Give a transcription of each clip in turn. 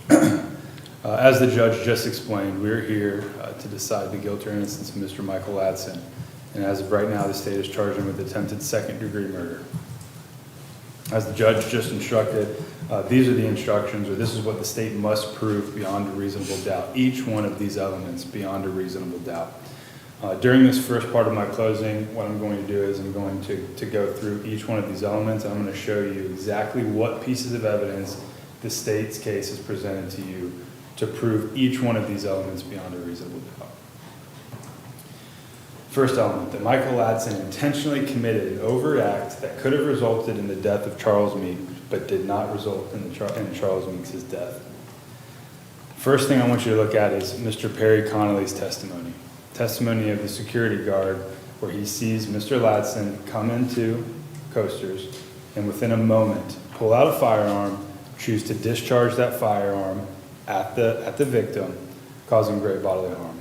As the judge just explained, we're here to decide the guilt or innocence of Mr. Michael LADSON. And as of right now, the state is charged him with attempted second-degree murder. As the judge just instructed, these are the instructions, or this is what the state must prove beyond a reasonable doubt. Each one of these elements beyond a reasonable doubt. During this first part of my closing, what I'm going to do is I'm going to go through each one of these elements. I'm going to show you exactly what pieces of evidence the state's case has presented to you to prove each one of these elements beyond a reasonable doubt. First element, that Michael LADSON intentionally committed an overt act that could have resulted in the death of Charles Meeks, but did not result in Charles Meeks' death. First thing I want you to look at is Mr. Perry Connolly's testimony. Testimony of the security guard where he sees Mr. LADSON come into Coasters and within a moment pull out a firearm, choose to discharge that firearm at the victim, causing great bodily harm.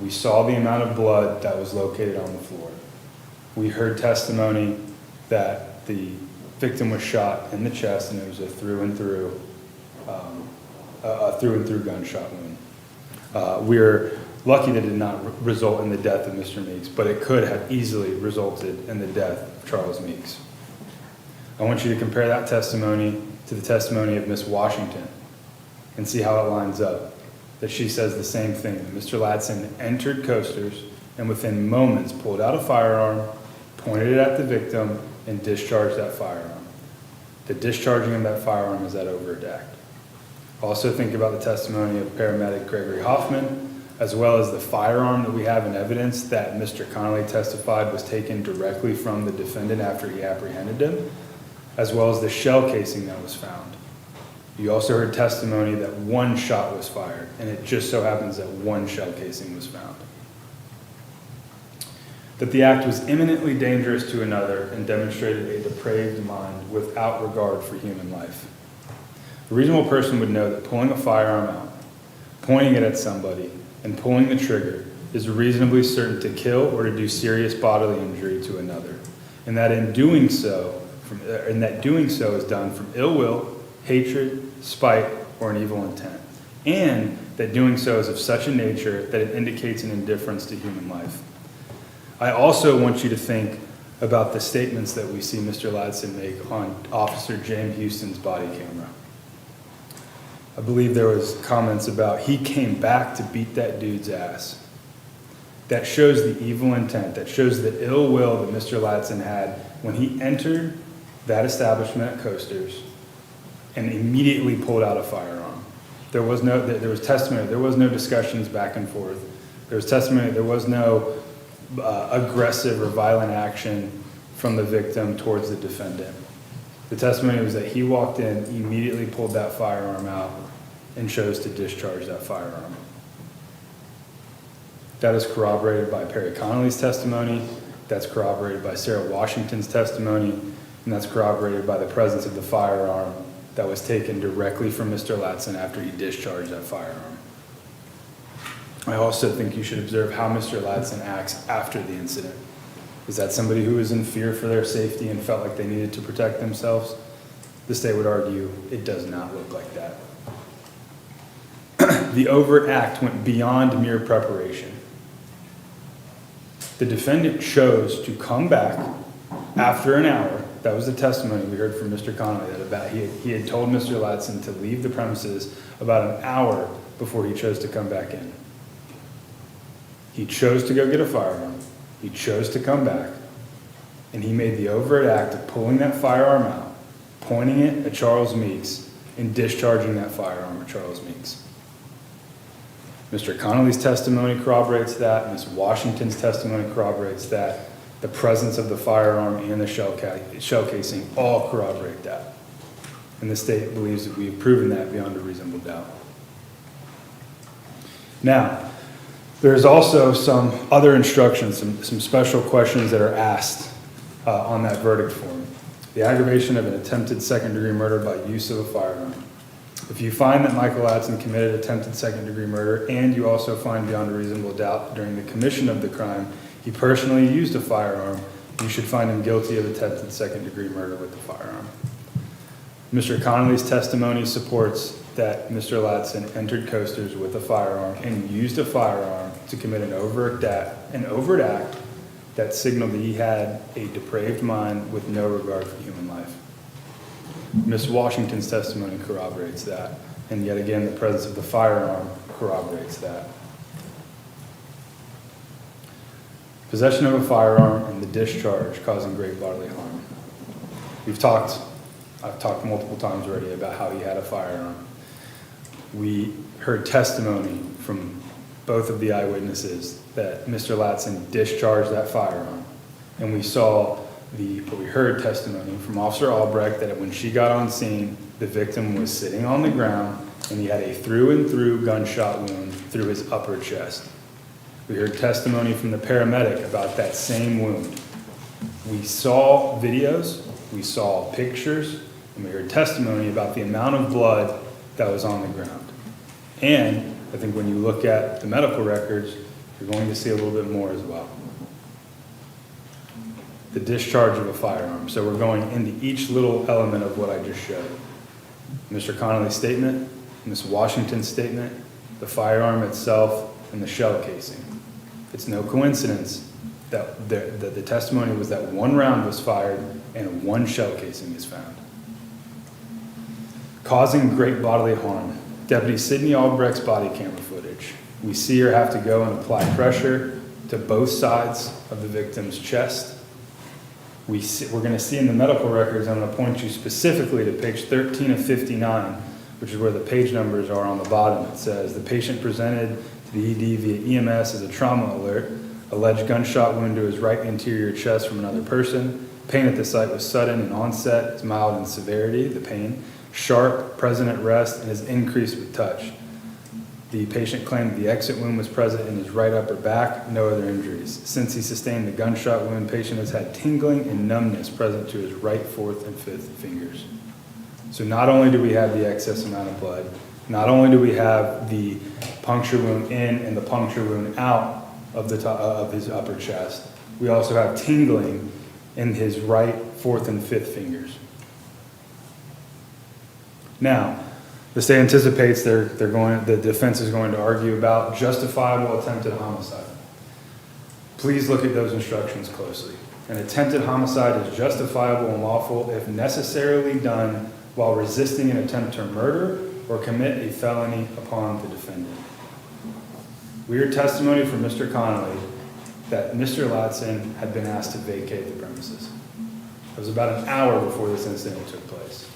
We saw the amount of blood that was located on the floor. We heard testimony that the victim was shot in the chest and it was a through and through gunshot wound. We're lucky that it did not result in the death of Mr. Meeks, but it could have easily resulted in the death of Charles Meeks. I want you to compare that testimony to the testimony of Miss Washington and see how it lines up. That she says the same thing. That Mr. LADSON entered Coasters and within moments pulled out a firearm, pointed it at the victim, and discharged that firearm. The discharging of that firearm is that overt act. Also think about the testimony of paramedic Gregory Hoffman, as well as the firearm that we have in evidence that Mr. Connolly testified was taken directly from the defendant after he apprehended him, as well as the shell casing that was found. You also heard testimony that one shot was fired, and it just so happens that one shell casing was found. That the act was imminently dangerous to another and demonstrated a depraved mind without regard for human life. A reasonable person would know that pulling a firearm out, pointing it at somebody, and pulling the trigger is reasonably certain to kill or to do serious bodily injury to another, and that doing so is done from ill will, hatred, spite, or an evil intent, and that doing so is of such a nature that it indicates an indifference to human life. I also want you to think about the statements that we see Mr. LADSON make on Officer James Houston's body camera. I believe there was comments about he came back to beat that dude's ass. That shows the evil intent, that shows the ill will that Mr. LADSON had when he entered that establishment at Coasters and immediately pulled out a firearm. There was testimony, there was no discussions back and forth. There was testimony, there was no aggressive or violent action from the victim towards the defendant. The testimony was that he walked in, immediately pulled that firearm out, and chose to discharge that firearm. That is corroborated by Perry Connolly's testimony, that's corroborated by Sarah Washington's testimony, and that's corroborated by the presence of the firearm that was taken directly from Mr. LADSON after he discharged that firearm. I also think you should observe how Mr. LADSON acts after the incident. Is that somebody who was in fear for their safety and felt like they needed to protect themselves? The state would argue it does not look like that. The overt act went beyond mere preparation. The defendant chose to come back after an hour. That was the testimony we heard from Mr. Connolly, that he had told Mr. LADSON to leave the premises about an hour before he chose to come back in. He chose to go get a firearm. He chose to come back. And he made the overt act of pulling that firearm out, pointing it at Charles Meeks, and discharging that firearm at Charles Meeks. Mr. Connolly's testimony corroborates that. Ms. Washington's testimony corroborates that. The presence of the firearm and the shell casing all corroborate that. And the state believes that we've proven that beyond a reasonable doubt. Now, there's also some other instructions, some special questions that are asked on that verdict form. The aggravation of an attempted second-degree murder by use of a firearm. If you find that Michael LADSON committed attempted second-degree murder, and you also find beyond a reasonable doubt during the commission of the crime he personally used a firearm, you should find him guilty of attempted second-degree murder with the firearm. Mr. Connolly's testimony supports that Mr. LADSON entered Coasters with a firearm and used a firearm to commit an overt act that signaled that he had a depraved mind with no regard for human life. Ms. Washington's testimony corroborates that, and yet again, the presence of the firearm corroborates that. Possession of a firearm and the discharge causing great bodily harm. I've talked multiple times already about how he had a firearm. We heard testimony from both of the eyewitnesses that Mr. LADSON discharged that firearm. And we heard testimony from Officer Albrecht that when she got on scene, the victim was sitting on the ground and he had a through and through gunshot wound through his upper chest. We heard testimony from the paramedic about that same wound. We saw videos, we saw pictures, and we heard testimony about the amount of blood that was on the ground. And I think when you look at the medical records, you're going to see a little bit more as well. The discharge of a firearm. So we're going into each little element of what I just showed. Mr. Connolly's statement, Ms. Washington's statement, the firearm itself, and the shell casing. It's no coincidence that the testimony was that one round was fired and one shell casing is found. Causing great bodily harm. Deputy Sidney Albrecht's body camera footage. We see her have to go and apply pressure to both sides of the victim's chest. We're going to see in the medical records, I'm going to point you specifically to page 13 of 59, which is where the page numbers are on the bottom. It says, the patient presented to the ED via EMS as a trauma alert, alleged gunshot wound to his right anterior chest from another person. Pain at the site was sudden in onset, it's mild in severity, the pain, sharp, present at rest, and has increased with touch. The patient claimed the exit wound was present in his right upper back, no other injuries. Since he sustained the gunshot wound, patient has had tingling and numbness present to his right, fourth, and fifth fingers. So not only do we have the excess amount of blood, not only do we have the puncture wound in and the puncture wound out of the top of his upper chest, we also have tingling in his right, fourth, and fifth fingers. Now, the state anticipates the defense is going to argue about justifiable attempted homicide. Please look at those instructions closely. An attempted homicide is justifiable and lawful if necessarily done while resisting an attempt to murder or commit a felony upon the defendant. We heard testimony from Mr. Connolly that Mr. LADSON had been asked to vacate the premises. It was about an hour before this incident took place.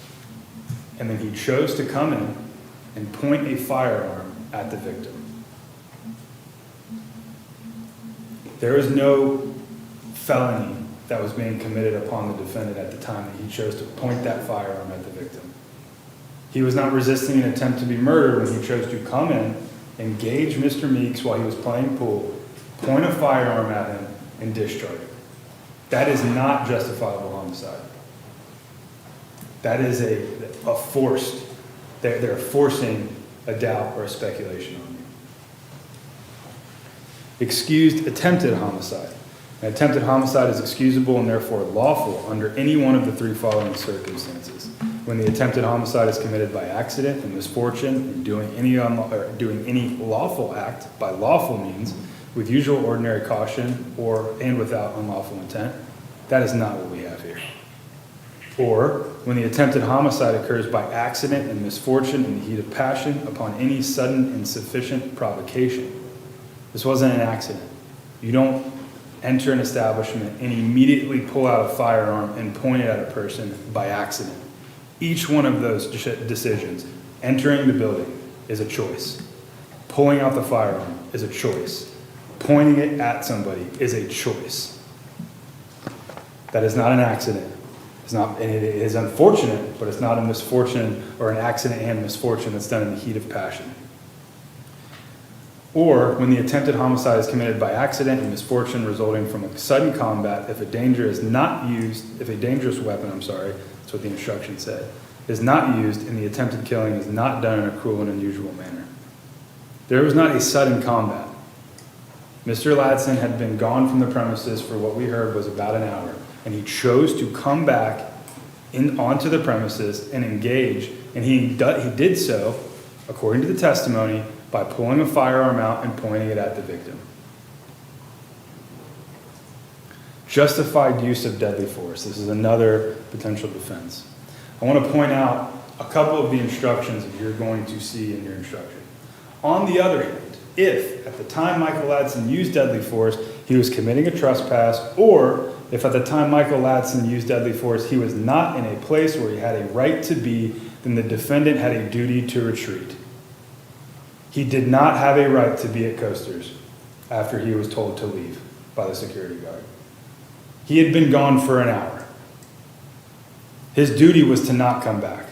And then he chose to come in and point a firearm at the victim. There is no felony that was being committed upon the defendant at the time that he chose to point that firearm at the victim. He was not resisting an attempt to be murdered when he chose to come in, engage Mr. Meeks while he was playing pool, point a firearm at him, and discharge it. That is not justifiable homicide. That is a forced, they're forcing a doubt or a speculation on you. Excused attempted homicide. An attempted homicide is excusable and therefore lawful under any one of the three following circumstances. When the attempted homicide is committed by accident and misfortune and doing any lawful act by lawful means with usual ordinary caution and without unlawful intent, that is not what we have here. Or when the attempted homicide occurs by accident and misfortune in the heat of passion upon any sudden and sufficient provocation. This wasn't an accident. You don't enter an establishment and immediately pull out a firearm and point it at a person by accident. Each one of those decisions, entering the building is a choice. Pulling out the firearm is a choice. Pointing it at somebody is a choice. That is not an accident. It is unfortunate, but it's not a misfortune or an accident and misfortune that's done in the heat of passion. Or when the attempted homicide is committed by accident and misfortune resulting from a sudden combat, if a dangerous weapon, that's what the instruction said, is not used and the attempted killing is not done in a cruel and unusual manner. There was not a sudden combat. Mr. LADSON had been gone from the premises for what we heard was about an hour, and he chose to come back onto the premises and engage, and he did so according to the testimony, by pulling a firearm out and pointing it at the victim. Justified use of deadly force. This is another potential defense. I want to point out a couple of the instructions that you're going to see in your instruction. On the other hand, if at the time Michael LADSON used deadly force, he was committing a trespass, or if at the time Michael LADSON used deadly force, he was not in a place where he had a right to be, then the defendant had a duty to retreat. He did not have a right to be at Coasters after he was told to leave by the security guard. He had been gone for an hour. His duty was to not come back.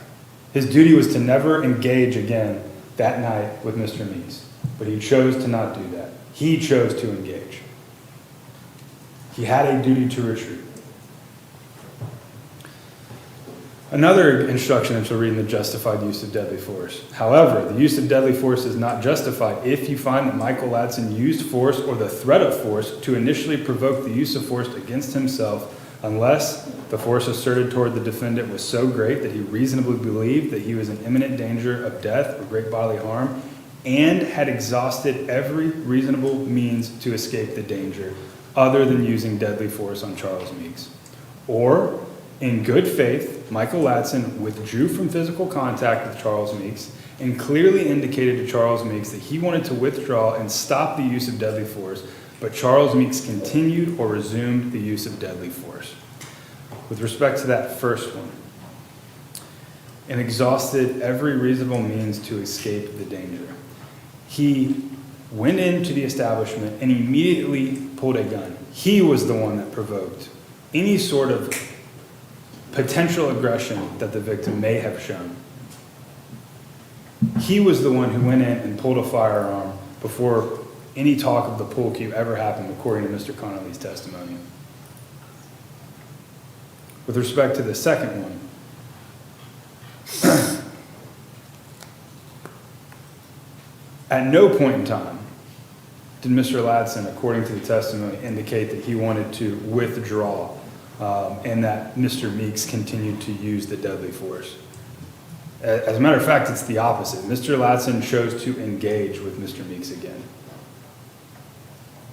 His duty was to never engage again that night with Mr. Meeks. But he chose to not do that. He chose to engage. He had a duty to retreat. Another instruction that you'll read in the justified use of deadly force. However, the use of deadly force is not justified if you find that Michael LADSON used force or the threat of force to initially provoke the use of force against himself, unless the force asserted toward the defendant was so great that he reasonably believed that he was in imminent danger of death or great bodily harm, and had exhausted every reasonable means to escape the danger other than using deadly force on Charles Meeks. Or, in good faith, Michael LADSON withdrew from physical contact with Charles Meeks and clearly indicated to Charles Meeks that he wanted to withdraw and stop the use of deadly force, but Charles Meeks continued or resumed the use of deadly force. With respect to that first one, and exhausted every reasonable means to escape the danger. He went into the establishment and immediately pulled a gun. He was the one that provoked any sort of potential aggression that the victim may have shown. He was the one who went in and pulled a firearm before any talk of the pool cue ever happened, according to Mr. Connolly's testimony. With respect to the second one, at no point in time did Mr. LADSON, according to the testimony, indicate that he wanted to withdraw and that Mr. Meeks continued to use the deadly force. As a matter of fact, it's the opposite. Mr. LADSON chose to engage with Mr. Meeks again.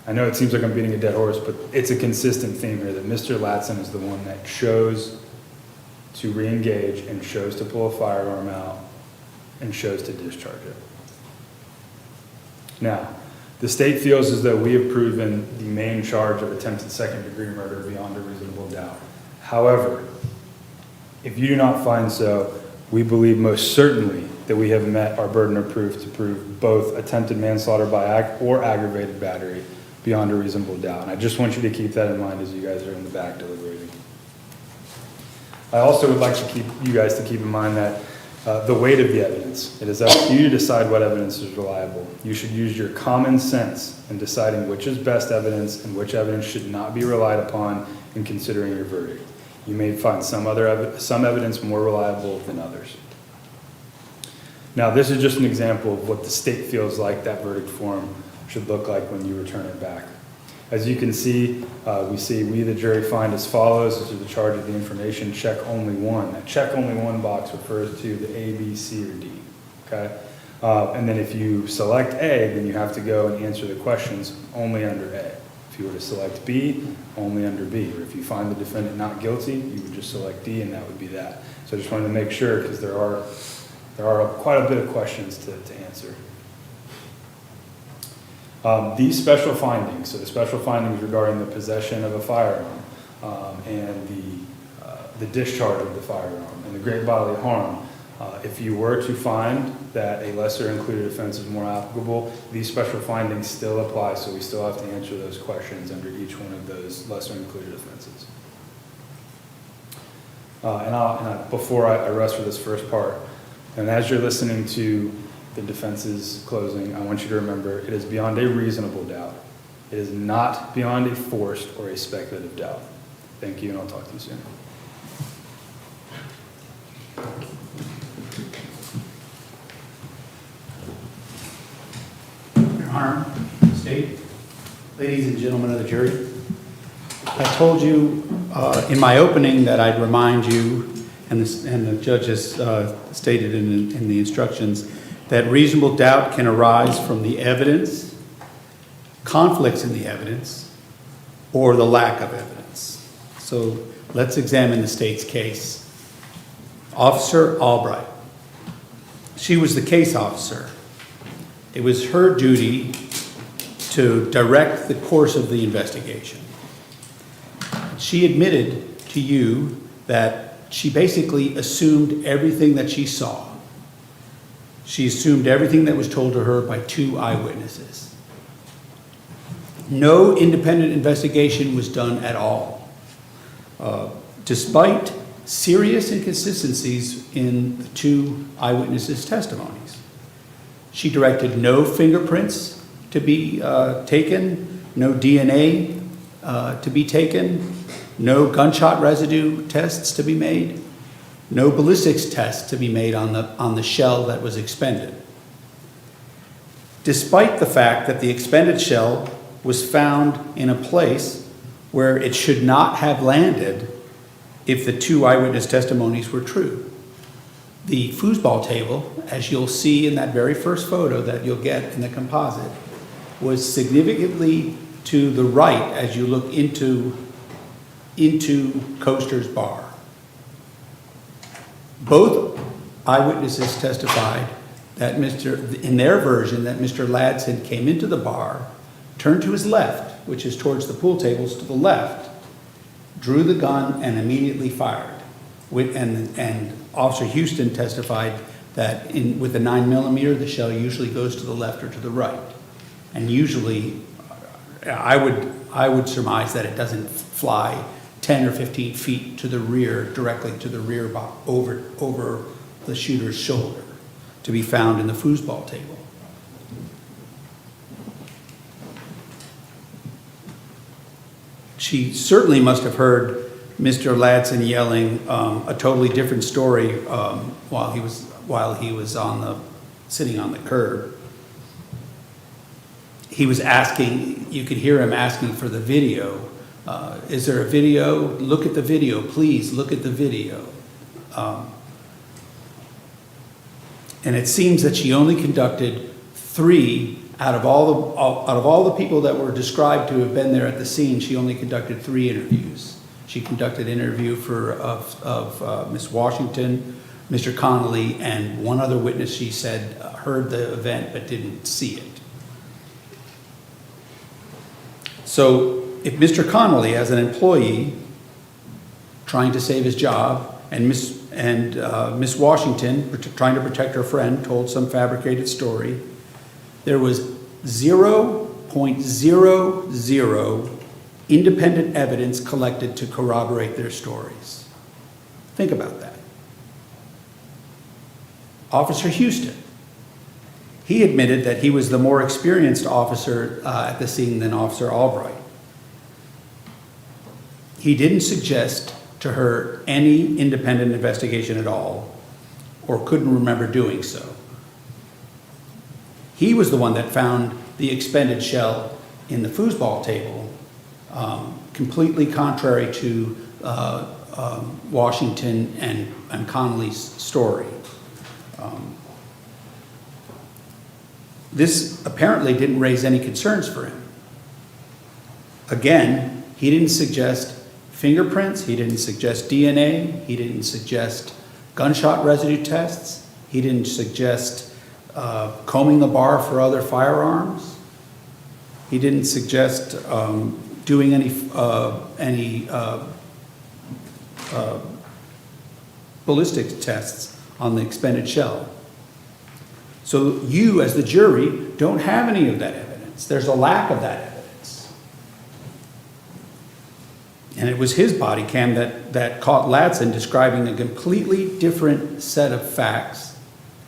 I know it seems like I'm beating a dead horse, but it's a consistent theme here that Mr. LADSON is the one that chose to re-engage and chose to pull a firearm out and chose to discharge it. Now, the state feels as though we have proven the main charge of attempted second-degree murder beyond a reasonable doubt. However, if you do not find so, we believe most certainly that we have met our burden of proof to prove both attempted manslaughter by or aggravated battery beyond a reasonable doubt. And I just want you to keep that in mind as you guys are in the back deliberating. I also would like to keep you guys to keep in mind that the weight of the evidence. It is up to you to decide what evidence is reliable. You should use your common sense in deciding which is best evidence and which evidence should not be relied upon in considering your verdict. You may find some evidence more reliable than others. Now, this is just an example of what the state feels like that verdict form should look like when you return it back. As you can see, we the jury find as follows. This is the charge of the information, check only one. That check only one box refers to the A, B, C, or D, okay? And then if you select A, then you have to go and answer the questions only under A. If you were to select B, only under B. Or if you find the defendant not guilty, you would just select D, and that would be that. So I just wanted to make sure, because there are quite a bit of questions to answer. These special findings, so the special findings regarding the possession of a firearm and the discharge of the firearm and the great bodily harm, if you were to find that a lesser included offense is more applicable, these special findings still apply, so we still have to answer those questions under each one of those lesser included offenses. Before I rest for this first part, and as you're listening to the defense's closing, I want you to remember it is beyond a reasonable doubt. It is not beyond a forced or a speculative doubt. Thank you, and I'll talk to you soon. Your Honor, State, ladies and gentlemen of the jury, I told you in my opening that I'd remind you, and the judge has stated in the instructions, that reasonable doubt can arise from the evidence, conflicts in the evidence, or the lack of evidence. So let's examine the state's case. Officer Albright. She was the case officer. It was her duty to direct the course of the investigation. She admitted to you that she basically assumed everything that she saw. She assumed everything that was told to her by 2 eyewitnesses. No independent investigation was done at all. Despite serious inconsistencies in the 2 eyewitnesses' testimonies. She directed no fingerprints to be taken, no DNA to be taken, no gunshot residue tests to be made, no ballistics tests to be made on the shell that was expended. Despite the fact that the expended shell was found in a place where it should not have landed if the 2 eyewitness testimonies were true. The foosball table, as you'll see in that very first photo that you'll get in the composite, was significantly to the right as you look into Coaster's bar. Both eyewitnesses testified that in their version, that Mr. Ladson came into the bar, turned to his left, which is towards the pool tables to the left, drew the gun and immediately fired. And Officer Houston testified that with a 9mm, the shell usually goes to the left or to the right. And usually, I would surmise that it doesn't fly 10 or 15 feet to the rear, directly to the rear over the shooter's shoulder, to be found in the foosball table. She certainly must have heard Mr. Ladson yelling a totally different story while he was sitting on the curb. He was asking, you could hear him asking for the video. Is there a video? Look at the video, please, look at the video. And it seems that she only conducted 3 out of all the people that were described to have been there at the scene. She only conducted 3 interviews. She conducted an interview of Miss Washington, Mr. Connolly, and one other witness she said heard the event but didn't see it. So if Mr. Connolly, as an employee trying to save his job, and Miss Washington, trying to protect her friend, told some fabricated story, there was 0.00 independent evidence collected to corroborate their stories. Think about that. Officer Houston, he admitted that he was the more experienced officer at the scene than Officer Albright. He didn't suggest to her any independent investigation at all, or couldn't remember doing so. He was the one that found the expended shell in the foosball table, completely contrary to Washington and Connolly's story. This apparently didn't raise any concerns for him. Again, he didn't suggest fingerprints, he didn't suggest DNA, he didn't suggest gunshot residue tests, he didn't suggest combing the bar for other firearms, he didn't suggest doing any ballistic tests on the expended shell. So you, as the jury, don't have any of that evidence. There's a lack of that evidence. And it was his body cam that caught Ladson describing a completely different set of facts.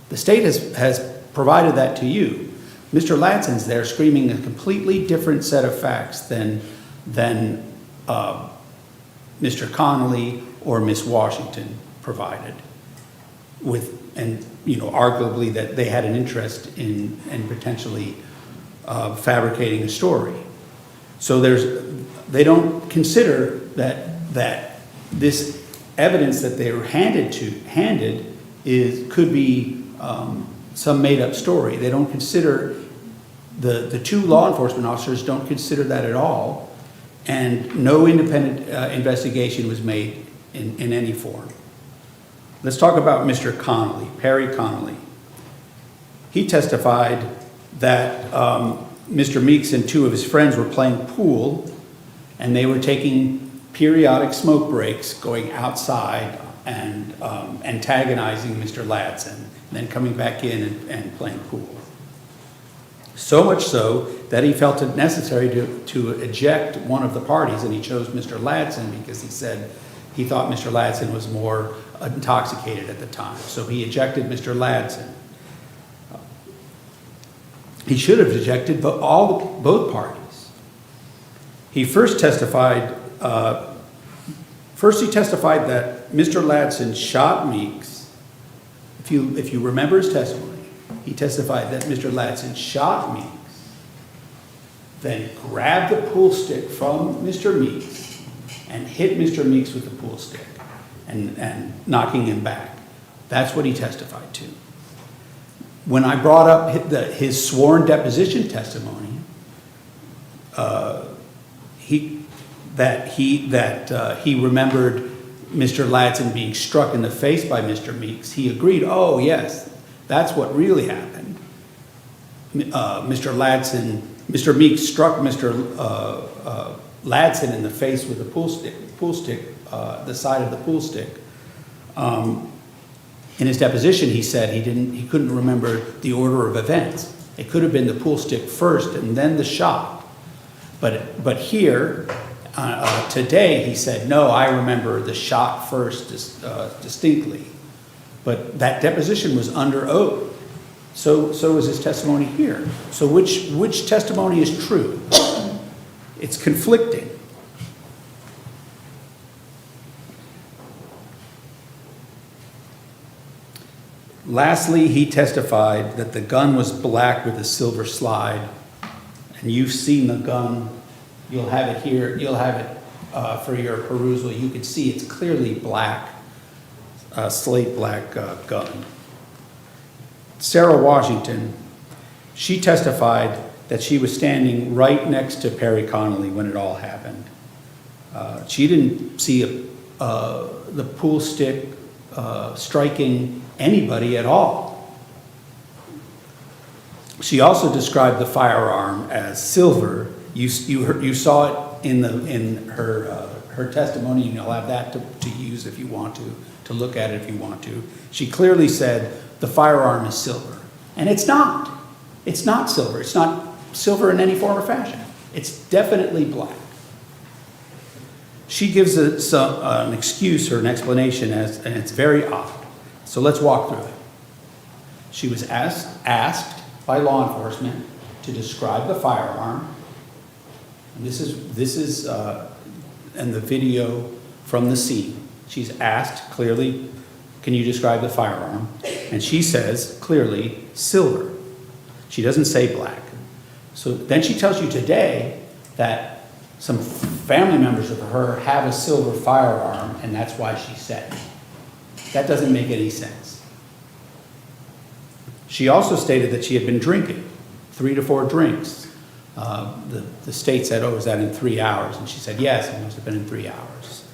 The state has provided that to you. Mr. Ladson's there screaming a completely different set of facts than Mr. Connolly or Miss Washington provided, arguably that they had an interest in potentially fabricating a story. So they don't consider that this evidence that they were handed could be some made-up story. They don't consider, the two law enforcement officers don't consider that at all, and no independent investigation was made in any form. Let's talk about Mr. Connolly, Perry Connolly. He testified that Mr. Meeks and two of his friends were playing pool, and they were taking periodic smoke breaks, going outside and antagonizing Mr. Ladson, and then coming back in and playing pool. So much so that he felt it necessary to eject one of the parties, and he chose Mr. Ladson because he said he thought Mr. Ladson was more intoxicated at the time. So he ejected Mr. Ladson. He should have ejected both parties. He first testified that Mr. Ladson shot Meeks. If you remember his testimony, he testified that Mr. Ladson shot Meeks, then grabbed the pool stick from Mr. Meeks and hit Mr. Meeks with the pool stick and knocking him back. That's what he testified to. When I brought up his sworn deposition testimony, he remembered Mr. Ladson being struck in the face by Mr. Meeks. He agreed, oh yes, that's what really happened. Mr. Meeks struck Mr. Ladson in the face with the pool stick, the side of the pool stick. In his deposition, he said he couldn't remember the order of events. It could have been the pool stick first and then the shot. But here, today, he said, no, I remember the shot first distinctly. But that deposition was under oath. So is his testimony here. So which testimony is true? It's conflicting. Lastly, he testified that the gun was black with a silver slide. And you've seen the gun. You'll have it here. You'll have it for your perusal. You can see it's clearly black, slate black gun. Sarah Washington, she testified that she was standing right next to Perry Connolly when it all happened. She didn't see the pool stick striking anybody at all. She also described the firearm as silver. You saw it in her testimony, and you'll have that to use if you want to look at it if you want to. She clearly said the firearm is silver, and it's not. It's not silver. It's not silver in any form or fashion. It's definitely black. She gives an excuse or an explanation, and it's very odd. So let's walk through it. She was asked by law enforcement to describe the firearm. And this is in the video from the scene. She's asked clearly, can you describe the firearm? And she says clearly, silver. She doesn't say black. So then she tells you today that some family members of her have a silver firearm, and that's why she said it. That doesn't make any sense. She also stated that she had been drinking 3 to 4 drinks. The state said, oh, was that in 3 hours? And she said, yes, it must have been in 3 hours.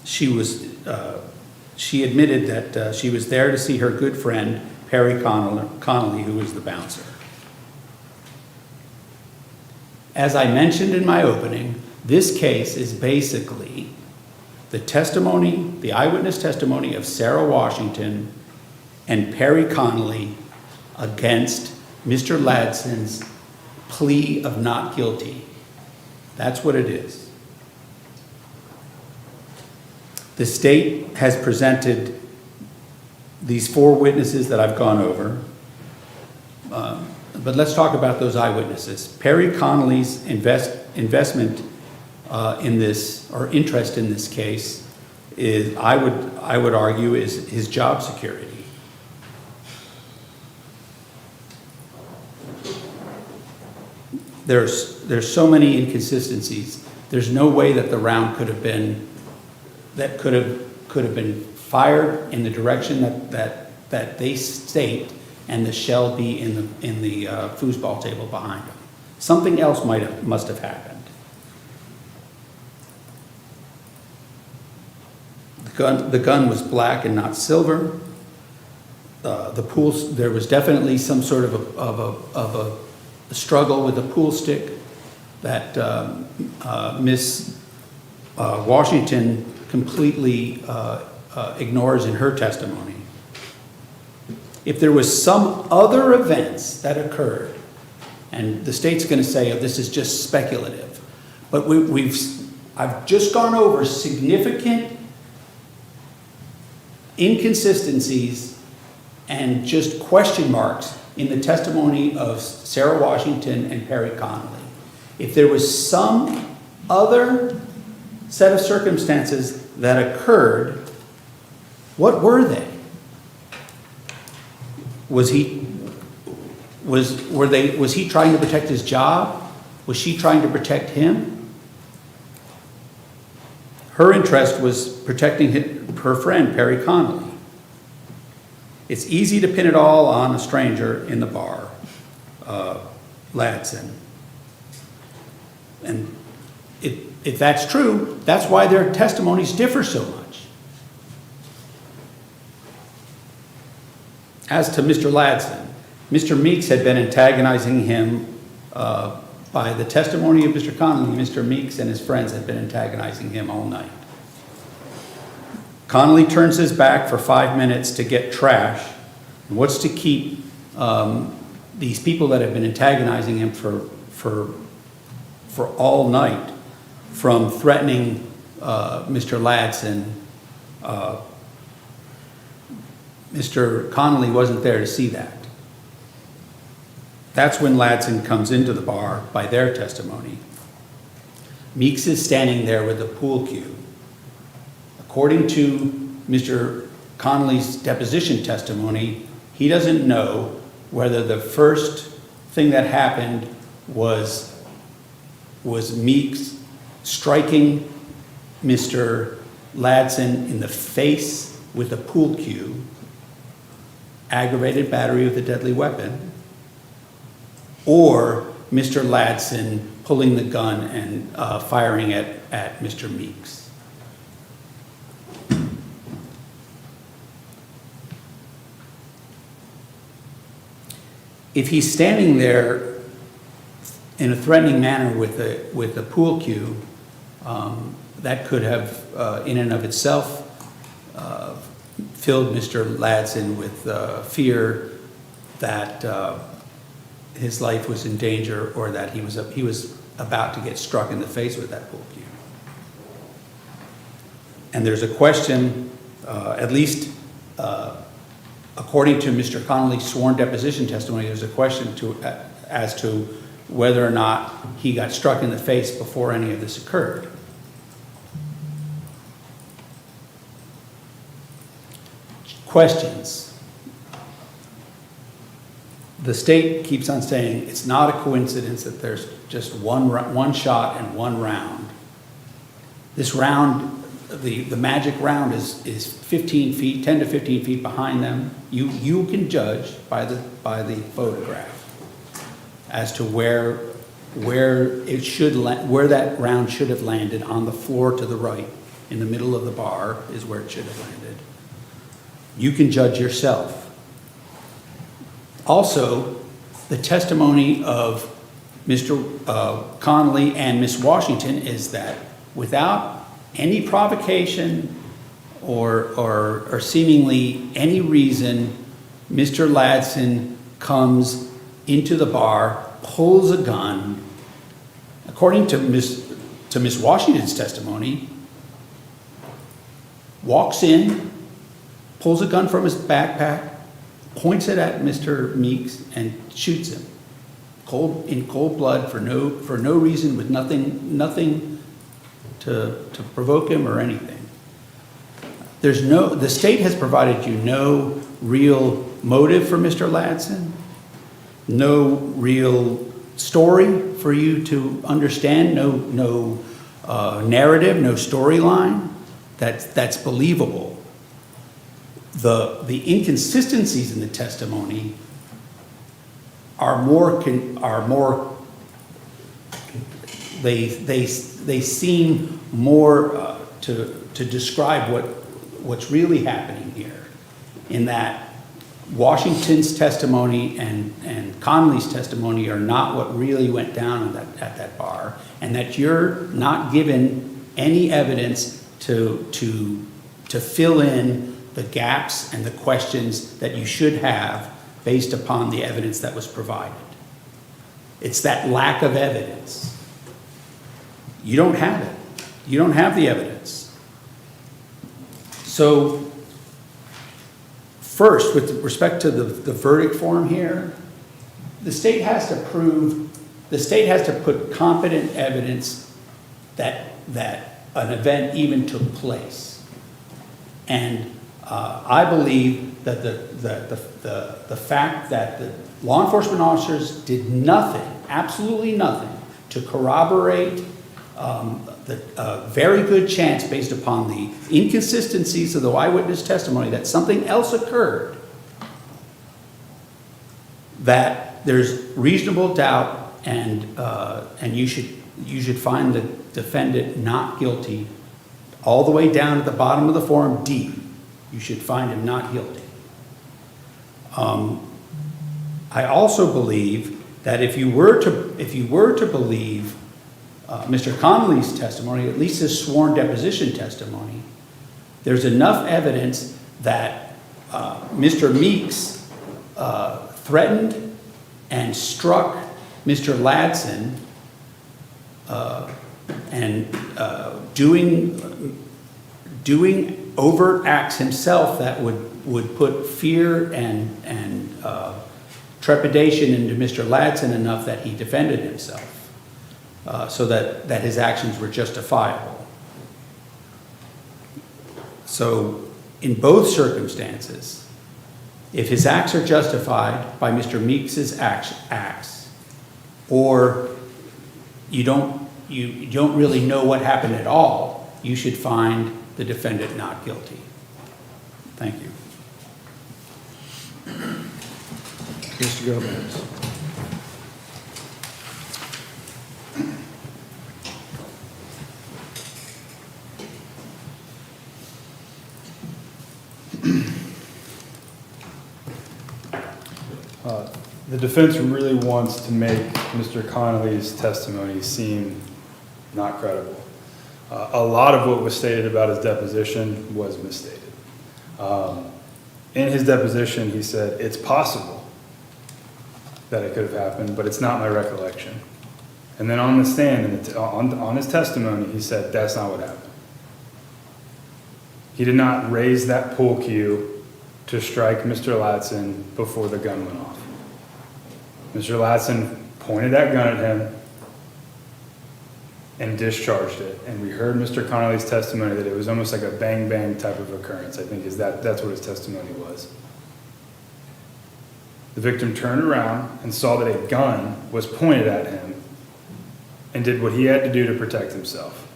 She admitted that she was there to see her good friend, Perry Connolly, who was the bouncer. As I mentioned in my opening, this case is basically the eyewitness testimony of Sarah Washington and Perry Connolly against Mr. Ladson's plea of not guilty. That's what it is. The state has presented these 4 witnesses that I've gone over. But let's talk about those eyewitnesses. Perry Connolly's investment in this, or interest in this case, is I would argue is his job security. There's so many inconsistencies. There's no way that the round could have been fired in the direction that they state, and the shell be in the foosball table behind him. Something else must have happened. The gun was black and not silver. There was definitely some sort of a struggle with the pool stick that Miss Washington completely ignores in her testimony. If there was some other events that occurred, and the state's going to say, oh, this is just speculative, but I've just gone over significant inconsistencies and just question marks in the testimony of Sarah Washington and Perry Connolly. If there was some other set of circumstances that occurred, what were they? Was he trying to protect his job? Was she trying to protect him? Her interest was protecting her friend, Perry Connolly. It's easy to pin it all on a stranger in the bar, LADSON. And if that's true, that's why their testimonies differ so much. As to Mr. LADSON, Mr. Meeks had been antagonizing him by the testimony of Mr. Connolly. Mr. Meeks and his friends had been antagonizing him all night. Connolly turns his back for 5 minutes to get trash. And what's to keep these people that have been antagonizing him for all night from threatening Mr. LADSON? Mr. Connolly wasn't there to see that. That's when LADSON comes into the bar by their testimony. Meeks is standing there with a pool cue. According to Mr. Connolly's deposition testimony, he doesn't know whether the first thing that happened was Meeks striking Mr. LADSON in the face with a pool cue, aggravated battery with a deadly weapon, or Mr. LADSON pulling the gun and firing at Mr. Meeks. If he's standing there in a threatening manner with a pool cue, that could have, in and of itself, filled Mr. LADSON with fear that his life was in danger, or that he was about to get struck in the face with that pool cue. And there's a question, at least according to Mr. Connolly's sworn deposition testimony, there's a question as to whether or not he got struck in the face before any of this occurred. Questions. The state keeps on saying it's not a coincidence that there's just one shot and one round. This round, the magic round is 15 feet, 10 to 15 feet behind them. You can judge by the photograph as to where that round should have landed. On the floor to the right, in the middle of the bar, is where it should have landed. You can judge yourself. Also, the testimony of Mr. Connolly and Miss Washington is that without any provocation or seemingly any reason, Mr. LADSON comes into the bar, pulls a gun. According to Miss Washington's testimony, walks in, pulls a gun from his backpack, points it at Mr. Meeks, and shoots him in cold blood for no reason, with nothing to provoke him or anything. The state has provided you no real motive for Mr. LADSON, no real story for you to understand, no narrative, no storyline that's believable. The inconsistencies in the testimony are more, they seem more to describe what's really happening here, in that Washington's testimony and Connolly's testimony are not what really went down at that bar, and that you're not given any evidence to fill in the gaps and the questions that you should have based upon the evidence that was provided. It's that lack of evidence. You don't have it. You don't have the evidence. So, first, with respect to the verdict form here, the state has to put competent evidence that an event even took place. And I believe that the fact that the law enforcement officers did nothing, absolutely nothing, to corroborate the very good chance, based upon the inconsistencies of the eyewitness testimony, that something else occurred, that there's reasonable doubt, and you should find the defendant not guilty all the way down at the bottom of the form D. You should find him not guilty. I also believe that if you were to believe Mr. Connolly's testimony, at least his sworn deposition testimony, there's enough evidence that Mr. Meeks threatened and struck Mr. LADSON, and doing overt acts himself that would put fear and trepidation into Mr. LADSON enough that he defended himself, so that his actions were justifiable. So in both circumstances, if his acts are justified by Mr. Meeks's acts, or you don't really know what happened at all, you should find the defendant not guilty. Thank you. Mr. Gomez. The defense really wants to make Mr. Connolly's testimony seem not credible. A lot of what was stated about his deposition was misstated. In his deposition, he said, it's possible that it could have happened, but it's not my recollection. And then on the stand, on his testimony, he said, that's not what happened. He did not raise that pull cue to strike Mr. LADSON before the gun went off. Mr. LADSON pointed that gun at him and discharged it. And we heard Mr. Connolly's testimony that it was almost like a bang-bang type of occurrence, I think that's what his testimony was. The victim turned around and saw that a gun was pointed at him and did what he had to do to protect himself.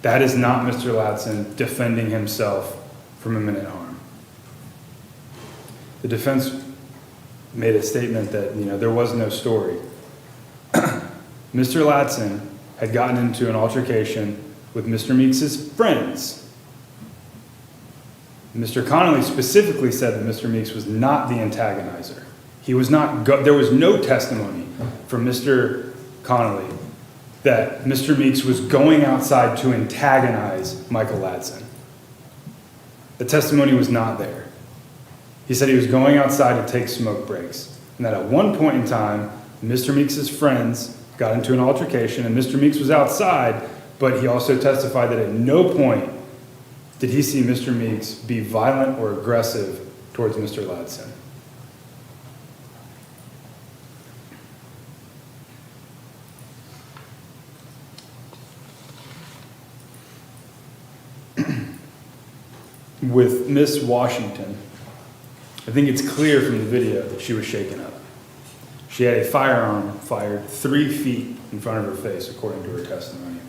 That is not Mr. LADSON defending himself from imminent harm. The defense made a statement that, there was no story. Mr. LADSON had gotten into an altercation with Mr. Meeks's friends. Mr. Connolly specifically said that Mr. Meeks was not the antagonizer. He was not. There was no testimony from Mr. Connolly that Mr. Meeks was going outside to antagonize Michael LADSON. The testimony was not there. He said he was going outside to take smoke breaks, and that at one point in time, Mr. Meeks's friends got into an altercation, and Mr. Meeks was outside, but he also testified that at no point did he see Mr. Meeks be violent or aggressive towards Mr. LADSON. With Miss Washington, I think it's clear from the video that she was shaken up. She had a firearm fired 3 feet in front of her face, according to her testimony.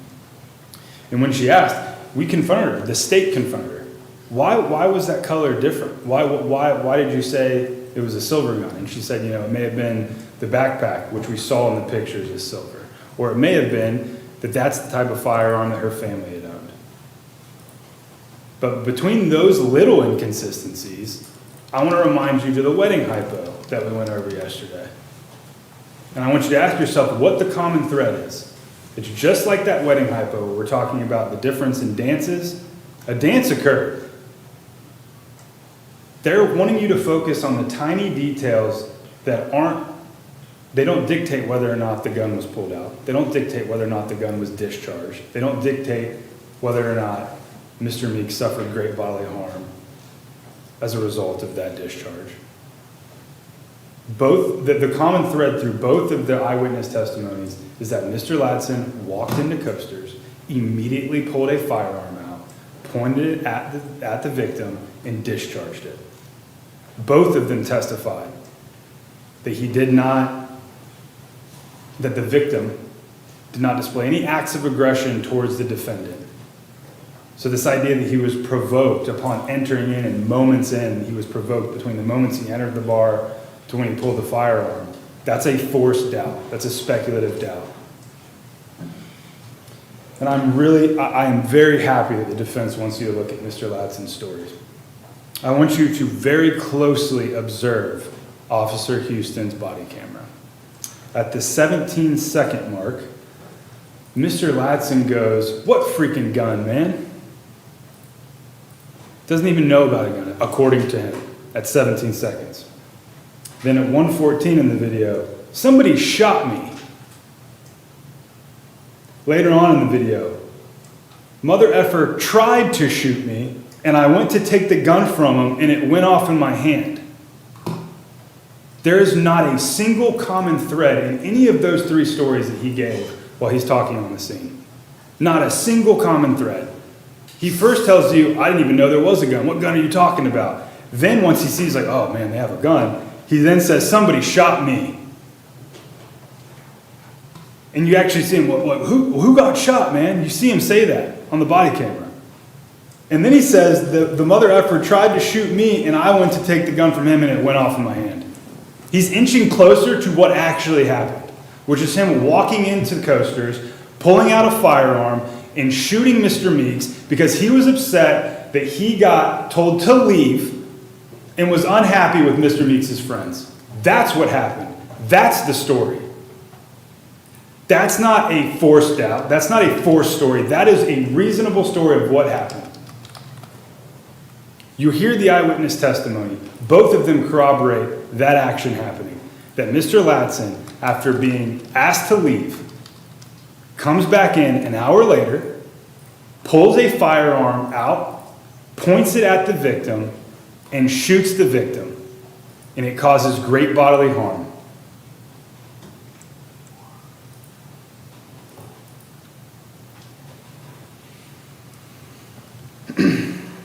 And when she asked, we confronted her, the state confronted her. why was that color different? Why did you say it was a silver gun? And she said, it may have been the backpack, which we saw in the pictures is silver. Or it may have been that that's the type of firearm that her family had owned. But between those little inconsistencies, I want to remind you to the wedding hypo that we went over yesterday. And I want you to ask yourself what the common thread is. It's just like that wedding hypo where we're talking about the difference in dances. A dance occurred. They're wanting you to focus on the tiny details that they don't dictate whether or not the gun was pulled out. They don't dictate whether or not the gun was discharged. They don't dictate whether or not Mr. Meeks suffered great bodily harm as a result of that discharge. The common thread through both of the eyewitness testimonies is that Mr. Ladson walked into Coasters, immediately pulled a firearm out, pointed it at the victim, and discharged it. Both of them testified that that the victim did not display any acts of aggression towards the defendant. So this idea that he was provoked upon entering in and moments in, he was provoked between the moments he entered the bar to when he pulled the firearm, that's a forced doubt. That's a speculative doubt. And I am very happy that the defense wants you to look at Mr. Ladson's stories. I want you to very closely observe Officer Houston's body camera. At the 17-second mark, Mr. Ladson goes, "What freaking gun, man?" Doesn't even know about a gun, according to him, at 17 seconds. Then at 1:14 in the video, "Somebody shot me." Later on in the video, "Mother effer tried to shoot me, and I went to take the gun from him, and it went off in my hand." There is not a single common thread in any of those three stories that he gave while he's talking on the scene. Not a single common thread. He first tells you, "I didn't even know there was a gun. What gun are you talking about?" Then once he sees like, "Oh man, they have a gun," he then says, "Somebody shot me." And you actually see him, who got shot, man? You see him say that on the body camera. And then he says, the mother effer tried to shoot me, and I went to take the gun from him, and it went off in my hand. He's inching closer to what actually happened, which is him walking into Coasters, pulling out a firearm, and shooting Mr. Meeks because he was upset that he got told to leave and was unhappy with Mr. Meeks' friends. That's what happened. That's the story. That's not a forced doubt. That's not a forced story. That is a reasonable story of what happened. You hear the eyewitness testimony. Both of them corroborate that action happening. That Mr. Ladson, after being asked to leave, comes back in an hour later, pulls a firearm out, points it at the victim, and shoots the victim. And it causes great bodily harm.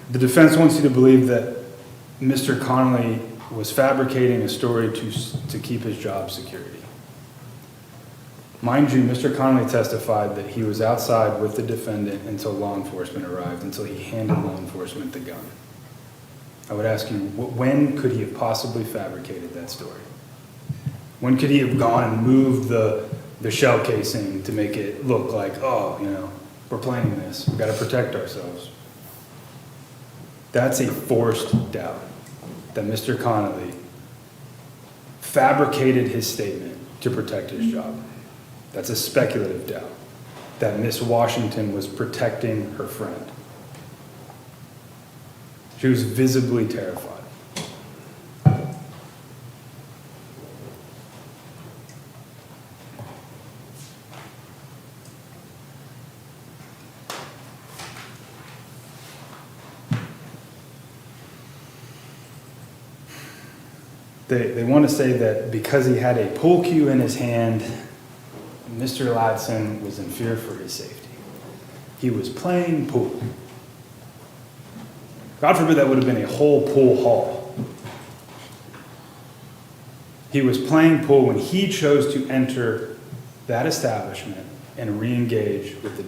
The defense wants you to believe that Mr. Connolly was fabricating a story to keep his job security. Mind you, Mr. Connolly testified that he was outside with the defendant until law enforcement arrived, until he handed law enforcement the gun. I would ask you, when could he have possibly fabricated that story? When could he have gone and moved the shell casing to make it look like, we're planning this, we've got to protect ourselves? That's a forced doubt that Mr. Connolly fabricated his statement to protect his job. That's a speculative doubt that Miss Washington was protecting her friend. She was visibly terrified. They want to say that because he had a pool cue in his hand, Mr. Ladson was in fear for his safety. He was playing pool. God forbid that would have been a whole pool hall. He was playing pool when he chose to enter that establishment and re-engage with the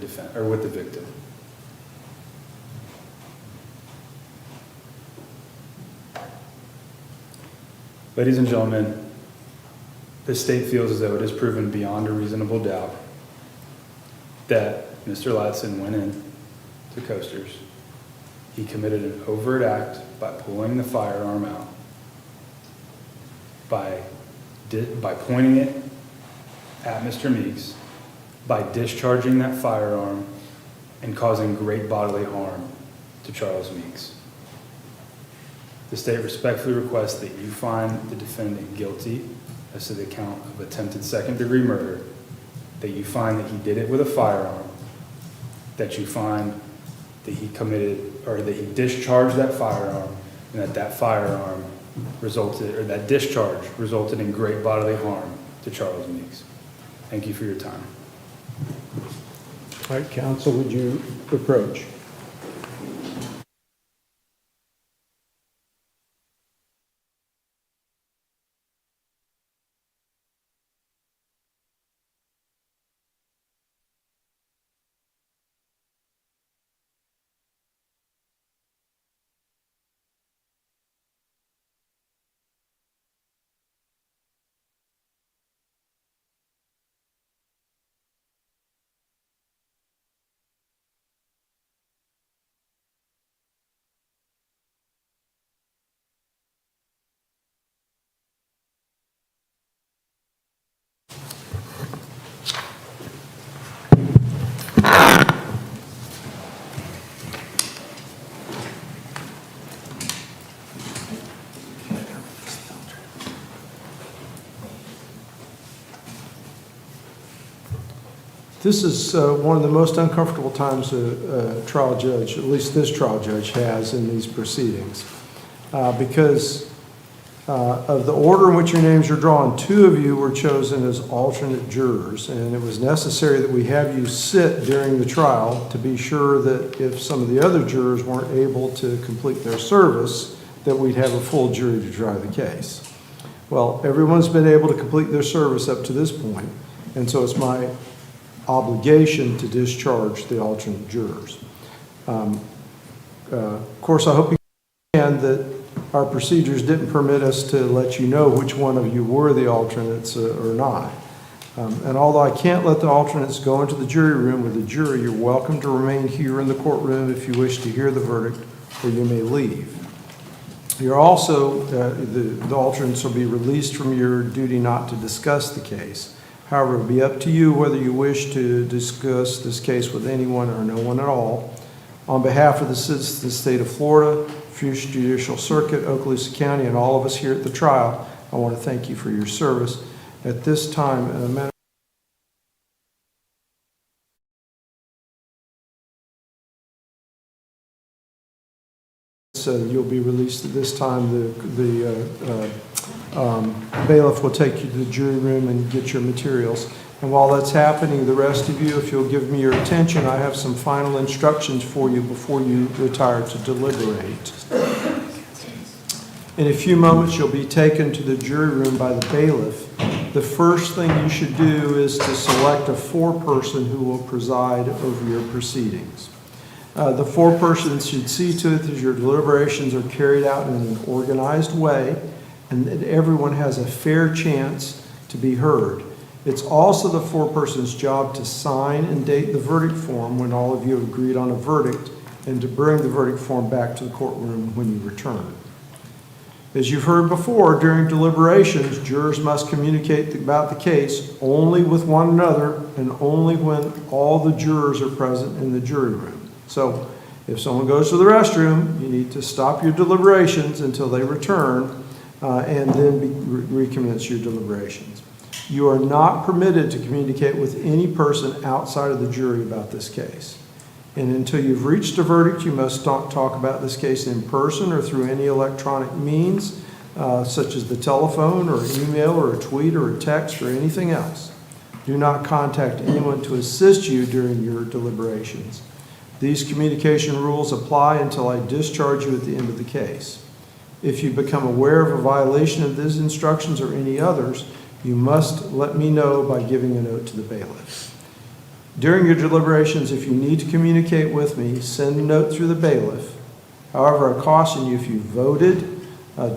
victim. Ladies and gentlemen, the state feels as though it is proven beyond a reasonable doubt that Mr. LADSON went in to Coasters. He committed an overt act by pulling the firearm out, by pointing it at Mr. Meeks, by discharging that firearm and causing great bodily harm to Charles Meeks. The state respectfully requests that you find the defendant guilty as to the count of attempted second-degree murder, that you find that he did it with a firearm, that you find that he committed, or that he discharged that firearm, and that firearm resulted, or that discharge resulted in great bodily harm to Charles Meeks. Thank you for your time. All right, counsel, would you approach? This is one of the most uncomfortable times a trial judge, at least this trial judge, has in these proceedings. Because of the order in which your names are drawn, 2 of you were chosen as alternate jurors, and it was necessary that we have you sit during the trial to be sure that if some of the other jurors weren't able to complete their service, that we'd have a full jury to try the case. Well, everyone's been able to complete their service up to this point, and so it's my obligation to discharge the alternate jurors. Of course, I hope you understand that our procedures didn't permit us to let you know which one of you were the alternates or not. And although I can't let the alternates go into the jury room with the jury, you're welcome to remain here in the courtroom if you wish to hear the verdict, or you may leave. You're also, the alternates will be released from your duty not to discuss the case. However, it will be up to you whether you wish to discuss this case with anyone or no one at all. On behalf of the citizens of the state of Florida, Future Judicial Circuit, Okaloosa County, and all of us here at the trial, I want to thank you for your service. At this time, you'll be released at this time. The bailiff will take you to the jury room and get your materials. And while that's happening, the rest of you, if you'll give me your attention, I have some final instructions for you before you retire to deliberate. In a few moments, you'll be taken to the jury room by the bailiff. The first thing you should do is to select a foreperson who will preside over your proceedings. The forepersons should see to it that your deliberations are carried out in an organized way and that everyone has a fair chance to be heard. It's also the foreperson's job to sign and date the verdict form when all of you have agreed on a verdict, and to bring the verdict form back to the courtroom when you return. As you've heard before, during deliberations, jurors must communicate about the case only with one another and only when all the jurors are present in the jury room. So if someone goes to the restroom, you need to stop your deliberations until they return and then recommence your deliberations. You are not permitted to communicate with any person outside of the jury about this case. And until you've reached a verdict, you must not talk about this case in person or through any electronic means, such as the telephone or email or a tweet or a text or anything else. Do not contact anyone to assist you during your deliberations. These communication rules apply until I discharge you at the end of the case. If you become aware of a violation of these instructions or any others, you must let me know by giving a note to the bailiff. During your deliberations, if you need to communicate with me, send a note through the bailiff. However, I caution you, if you voted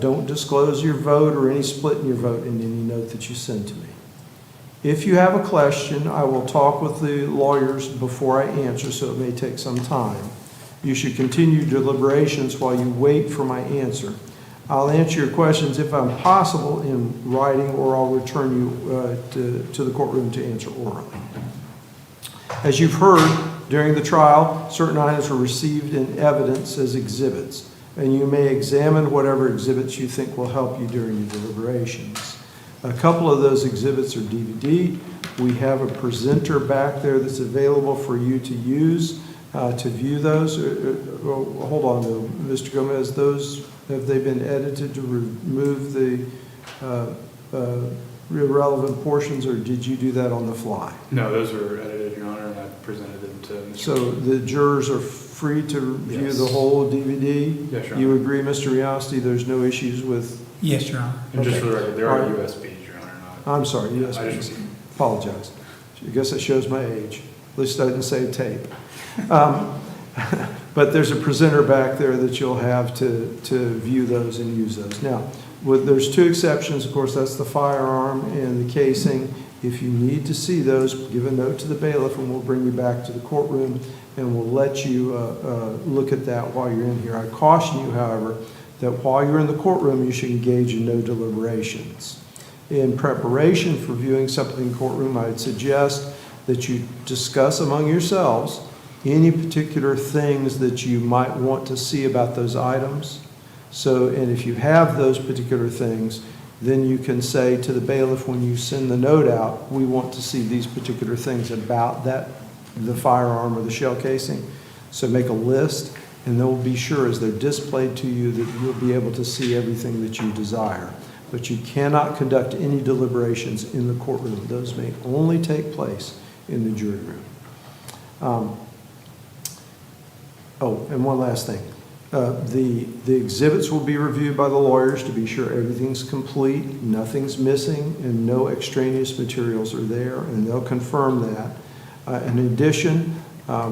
Don't disclose your vote or any split in your vote in any note that you send to me. If you have a question, I will talk with the lawyers before I answer, so it may take some time. You should continue deliberations while you wait for my answer. I'll answer your questions if I'm possible in writing, or I'll return you to the courtroom to answer orally. As you've heard, during the trial, certain items were received in evidence as exhibits, and you may examine whatever exhibits you think will help you during your deliberations. A couple of those exhibits are DVD. We have a presenter back there that's available for you to use to view those. Hold on, though, Mr. Gomez, have they been edited to remove the irrelevant portions, or did you do that on the fly? No, those were edited, Your Honor, and I presented them to Mr. So the jurors are free to view Yes. the whole DVD? Yes, Your You Honor. agree, Mr. Riasti, there's no issues with? Yes, Your Honor. And just Okay. for the record, there are All right. USBs, Your Honor, not. I'm sorry, I USB. just- Apologize. I guess it shows my age. At least I didn't say tape. But there's a presenter back there that you'll have to view those and use those. Now, there's two exceptions, of course, that's the firearm and the casing. If you need to see those, give a note to the bailiff and we'll bring you back to the courtroom and we'll let you look at that while you're in here. I caution you, however, that while you're in the courtroom, you should engage in no deliberations. In preparation for viewing something in courtroom, I'd suggest that you discuss among yourselves any particular things that you might want to see about those items. So, and if you have those particular things, then you can say to the bailiff when you send the note out, we want to see these particular things about that, the firearm or the shell casing. So make a list, and they'll be sure as they're displayed to you that you'll be able to see everything that you desire. But you cannot conduct any deliberations in the courtroom. Those may only take place in the jury room. And one last thing. The exhibits will be reviewed by the lawyers to be sure everything's complete, nothing's missing, and no extraneous materials are there, and they'll confirm that. In addition,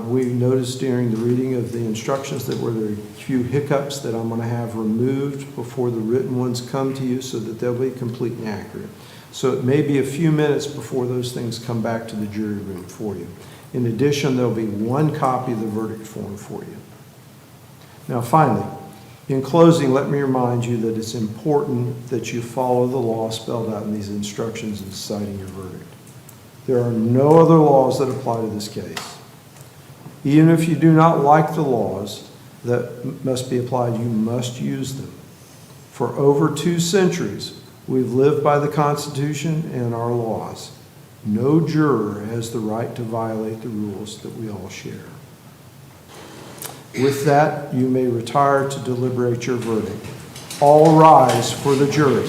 we noticed during the reading of the instructions that there are a few hiccups that I'm going to have removed before the written ones come to you so that they'll be complete and accurate. So it may be a few minutes before those things come back to the jury room for you. In addition, there'll be one copy of the verdict form for you. Now, finally, in closing, let me remind you that it's important that you follow the law spelled out in these instructions in deciding your verdict. There are no other laws that apply to this case. Even if you do not like the laws that must be applied, you must use them. For over 2 centuries, we've lived by the Constitution and our laws. No juror has the right to violate the rules that we all share. With that, you may retire to deliberate your verdict. All rise for the jury.